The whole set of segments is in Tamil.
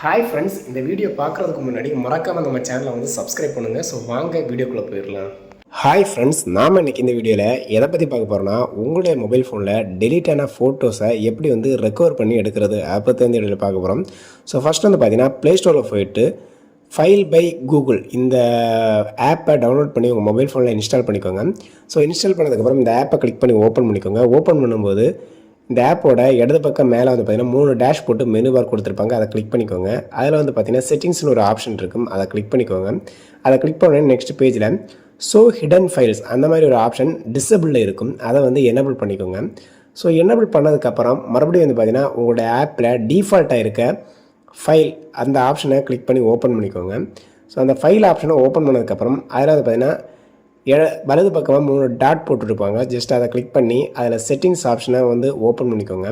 ஹாய் ஃப்ரெண்ட்ஸ், இந்த வீடியோ பார்க்குறதுக்கு முன்னாடி மறக்காமல் நம்ம சேனலை வந்து சப்ஸ்கிரைப் பண்ணுங்கள். ஸோ வாங்க வீடியோக்குள்ளே போயிடலாம். ஹாய் ஃப்ரெண்ட்ஸ், நாம் இன்றைக்கி இந்த வீடியோவில் எதை பற்றி பார்க்க போகிறோன்னா, உங்களுடைய மொபைல் ஃபோனில் டெலீட் ஆன ஃபோட்டோஸை எப்படி வந்து ரெக்கவர் பண்ணி எடுக்கிறது அதை பற்றி இந்த வீடியோவில் பார்க்க போகிறோம். ஸோ ஃபஸ்ட் வந்து பார்த்தீங்கன்னா ப்ளே ஸ்டோரில் போயிட்டு ஃபைல் பை கூகுள் இந்த ஆப்பை டவுன்லோட் பண்ணி உங்கள் மொபைல் ஃபோனில் இன்ஸ்டால் பண்ணிக்கோங்க. ஸோ இன்ஸ்டால் பண்ணதுக்கப்புறம் இந்த ஆப்பை கிளிக் பண்ணி ஓப்பன் பண்ணிக்கோங்க. ஓப்பன் பண்ணும்போது இந்த ஆப்போட இடது பக்கம் மேலே வந்து பார்த்தீங்கன்னா 3 டேஷ் போட்டு மெனு பார் கொடுத்துருப்பாங்க. அதை கிளிக் பண்ணிக்கோங்க. அதில் வந்து பார்த்தீங்கன்னா செட்டிங்ஸ்னு ஒரு ஆப்ஷன் இருக்கும், அதை கிளிக் பண்ணிக்கோங்க. அதை கிளிக் பண்ண நெக்ஸ்ட் பேஜில் ஸோ ஹிடன் ஃபைல்ஸ் அந்த மாதிரி ஒரு ஆப்ஷன் டிசபிளில் இருக்கும், அதை வந்து எனேபிள் பண்ணிக்கோங்க. ஸோ எனேபிள் பண்ணதுக்கப்புறம் மறுபடியும் வந்து பார்த்தீங்கன்னா உங்களோட ஆப்பில் டிஃபால்ட்டாக இருக்க ஃபைல் அந்த ஆப்ஷனை கிளிக் பண்ணி ஓப்பன் பண்ணிக்கோங்க. ஸோ அந்த ஃபைல் ஆப்ஷனை ஓப்பன் பண்ணதுக்கப்புறம் அதில் வந்து பார்த்தீங்கன்னா வலது பக்கமாக 3 டாட் போட்டுருப்பாங்க. ஜஸ்ட் அதை கிளிக் பண்ணி அதில் செட்டிங்ஸ் ஆப்ஷனை வந்து ஓப்பன் பண்ணிக்கோங்க.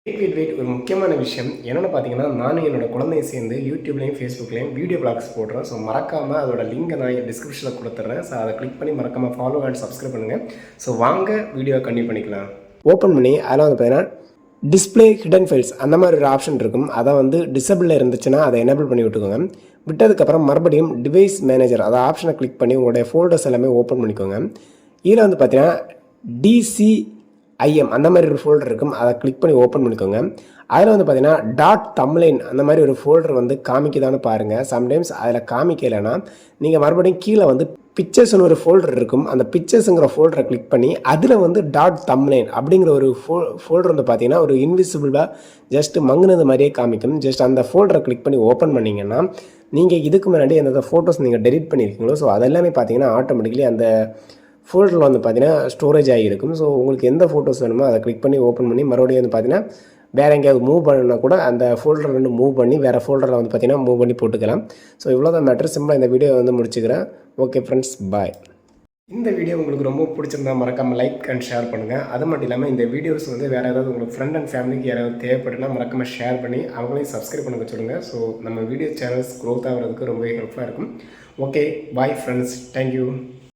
வெயிட் ஒரு முக்கியமான விஷயம் என்னென்னு பார்த்தீங்கன்னா, நானும் என்னோடய குழந்தையை சேர்ந்து யூடியூப்லேயும் ஃபேஸ்புக்லேயும் வீடியோ பிளாக்ஸ் போடுறேன். ஸோ மறக்காமல் அதோட லிங்கை நான் டிஸ்கிரிப்ஷனில் கொடுத்துட்றேன். ஸோ அதை கிளிக் பண்ணி மறக்காமல் ஃபாலோ அண்ட் சப்ஸ்கிரைப் பண்ணுங்கள். ஸோ வாங்க வீடியோ கண்டினியூ பண்ணிக்கலாம். ஓப்பன் பண்ணி அதில் வந்து பார்த்தீங்கன்னா டிஸ்பிளே ஹிடன் ஃபைல்ஸ் அந்த மாதிரி ஒரு ஆப்ஷன் இருக்கும், அதை வந்து டிசபிளில் இருந்துச்சுன்னா அதை எனேபிள் பண்ணி விட்டுக்கோங்க. விட்டதுக்கப்புறம் மறுபடியும் டிவைஸ் மேனேஜர் அதை ஆப்ஷனை கிளிக் பண்ணி உங்களுடைய ஃபோல்டர்ஸ் எல்லாமே ஓப்பன் பண்ணிக்கோங்க. இதில் வந்து பார்த்தீங்கன்னா DCIM அந்த மாதிரி ஒரு ஃபோல்டர் இருக்கும், அதை கிளிக் பண்ணி ஓப்பன் பண்ணிக்கோங்க. அதில் வந்து பார்த்தீங்கன்னா டாட் தம்ப்லைன் அந்த மாதிரி ஒரு ஃபோல்டர் வந்து காமிக்குதான்னு பாருங்கள். சம்டைம்ஸ் அதில் காமிக்கலைன்னா நீங்கள் மறுபடியும் கீழே வந்து பிக்சர்ஸ்னு ஒரு ஃபோல்டர் இருக்கும், அந்த பிக்சர்ஸுங்கிற ஃபோல்டரை கிளிக் பண்ணி அதில் வந்து டாட் தம்ப்லைன் அப்படிங்கிற ஒரு ஃபோல்டர் வந்து பார்த்தீங்கன்னா ஒரு இன்விசிபிளாக ஜஸ்ட் மங்குனது மாதிரியே காமிக்கும். ஜஸ்ட் அந்த ஃபோல்டரை கிளிக் பண்ணி ஓப்பன் பண்ணிங்கன்னா நீங்கள் இதுக்கு முன்னாடி எந்த ஃபோட்டோஸ் நீங்கள் டெலிட் பண்ணியிருக்கீங்களோ ஸோ அதெல்லாமே பார்த்தீங்கன்னா ஆட்டோமேட்டிக்கலி அந்த ஃபோல்டரில் வந்து பார்த்தீங்கன்னா ஸ்டோரேஜ் ஆகியிருக்கும். ஸோ உங்களுக்கு எந்த ஃபோட்டோஸ் வேணுமோ அதை கிளிக் பண்ணி ஓப்பன் பண்ணி மறுபடியும் வந்து பார்த்தீங்கன்னா வேறு எங்கேயாவது மூவ் பண்ணணுன்னா கூட அந்த ஃபோல்டரில் வந்து மூவ் பண்ணி வேறு ஃபோல்டரில் வந்து பார்த்தீங்கன்னா மூவ் பண்ணி போட்டுக்கலாம். ஸோ இவ்வளோ தான் மேட்ரு. சிம்பிளாக இந்த வீடியோ வந்து முடிச்சுக்கிறேன். ஓகே ஃப்ரெண்ட்ஸ், பாய். இந்த வீடியோ உங்களுக்கு ரொம்ப பிடிச்சிருந்தா மறக்காமல் லைக் அண்ட் ஷேர் பண்ணுங்கள். அது மட்டும் இல்லாமல் இந்த வீடியோஸ் வந்து வேறு ஏதாவது உங்களுக்கு ஃப்ரெண்ட் அண்ட் ஃபேமிலிக்கு யாராவது தேவைப்பட்டுனா மறக்காமல் ஷேர் பண்ணி அவங்களையும் சப்ஸ்கிரைப் பண்ணுங்க சொல்லுங்கள். ஸோ நம்ம வீடியோ சேனல்ஸ் க்ரோத் ஆகிறதுக்கு ரொம்பவே ஹெல்ப்ஃபுல்லாக இருக்கும். Okay, bye friends, thank you.